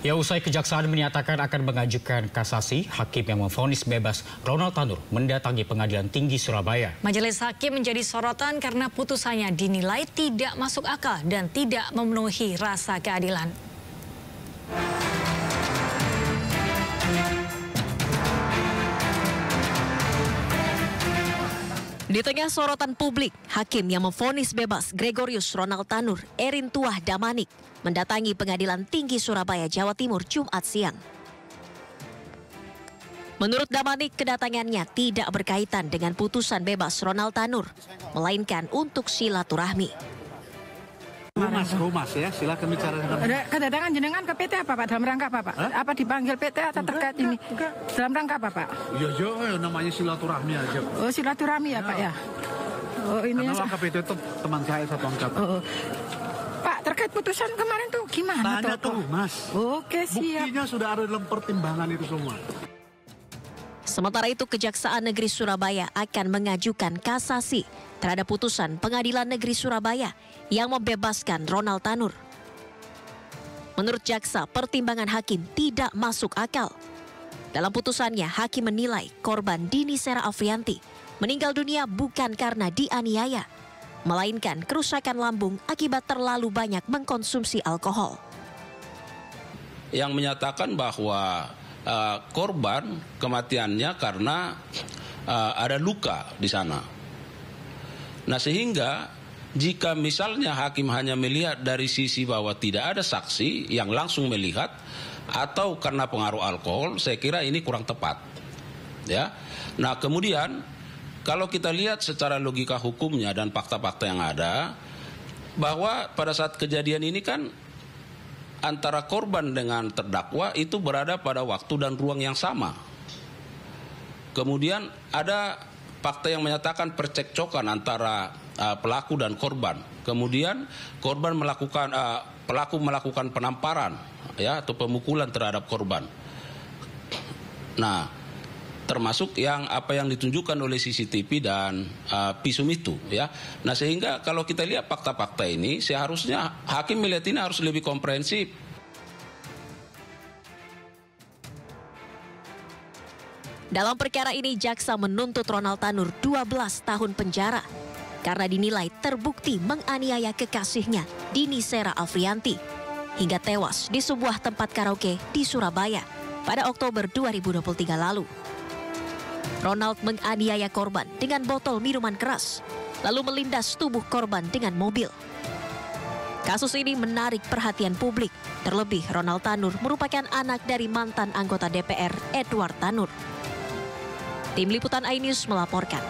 Ya, usai kejaksaan menyatakan akan mengajukan kasasi, hakim yang memvonis bebas Ronald Tanur mendatangi Pengadilan Tinggi Surabaya. Majelis hakim menjadi sorotan karena putusannya dinilai tidak masuk akal dan tidak memenuhi rasa keadilan. Di tengah sorotan publik, hakim yang memvonis bebas Gregorius Ronald Tanur, Erin Tuah Damanik, mendatangi Pengadilan Tinggi Surabaya, Jawa Timur, Jumat siang. Menurut Damanik, kedatangannya tidak berkaitan dengan putusan bebas Ronald Tanur, melainkan untuk silaturahmi. Rumas ya, silakan bicara. Kedatangan jenengan ke PT apa Pak? Dalam rangka apa Pak? Apa dipanggil PT atau terkait ini? Dalam rangka apa Pak? Iya, namanya silaturahmi aja. Oh, silaturahmi ya Pak ya? Oh, ini karena ke PT itu teman saya satu angkatan. Pak, terkait putusan kemarin tuh gimana? Tanya ke Rumas. Oke, siap. Buktinya sudah ada dalam pertimbangan itu semua. Sementara itu, Kejaksaan Negeri Surabaya akan mengajukan kasasi terhadap putusan Pengadilan Negeri Surabaya yang membebaskan Ronald Tanur. Menurut jaksa, pertimbangan hakim tidak masuk akal. Dalam putusannya, hakim menilai korban Dini Sera Afrianti meninggal dunia bukan karena dianiaya, melainkan kerusakan lambung akibat terlalu banyak mengkonsumsi alkohol. Yang menyatakan bahwa korban kematiannya karena ada luka di sana. Nah, sehingga jika misalnya hakim hanya melihat dari sisi bahwa tidak ada saksi yang langsung melihat atau karena pengaruh alkohol, saya kira ini kurang tepat. Ya. Nah, kemudian kalau kita lihat secara logika hukumnya dan fakta-fakta yang ada, bahwa pada saat kejadian ini kan antara korban dengan terdakwa itu berada pada waktu dan ruang yang sama. Kemudian ada fakta yang menyatakan percekcokan antara pelaku dan korban. Kemudian korban pelaku melakukan penamparan ya atau pemukulan terhadap korban. Nah, termasuk yang ditunjukkan oleh CCTV dan visum itu ya. Nah, sehingga kalau kita lihat fakta-fakta ini, seharusnya hakim melihat ini harus lebih komprehensif. Dalam perkara ini, jaksa menuntut Ronald Tanur 12 tahun penjara karena dinilai terbukti menganiaya kekasihnya Dini Sera Afrianti hingga tewas di sebuah tempat karaoke di Surabaya pada Oktober 2023 lalu. Ronald menganiaya korban dengan botol minuman keras, lalu melindas tubuh korban dengan mobil. Kasus ini menarik perhatian publik, terlebih Ronald Tanur merupakan anak dari mantan anggota DPR Edward Tanur. Tim Liputan iNews melaporkan.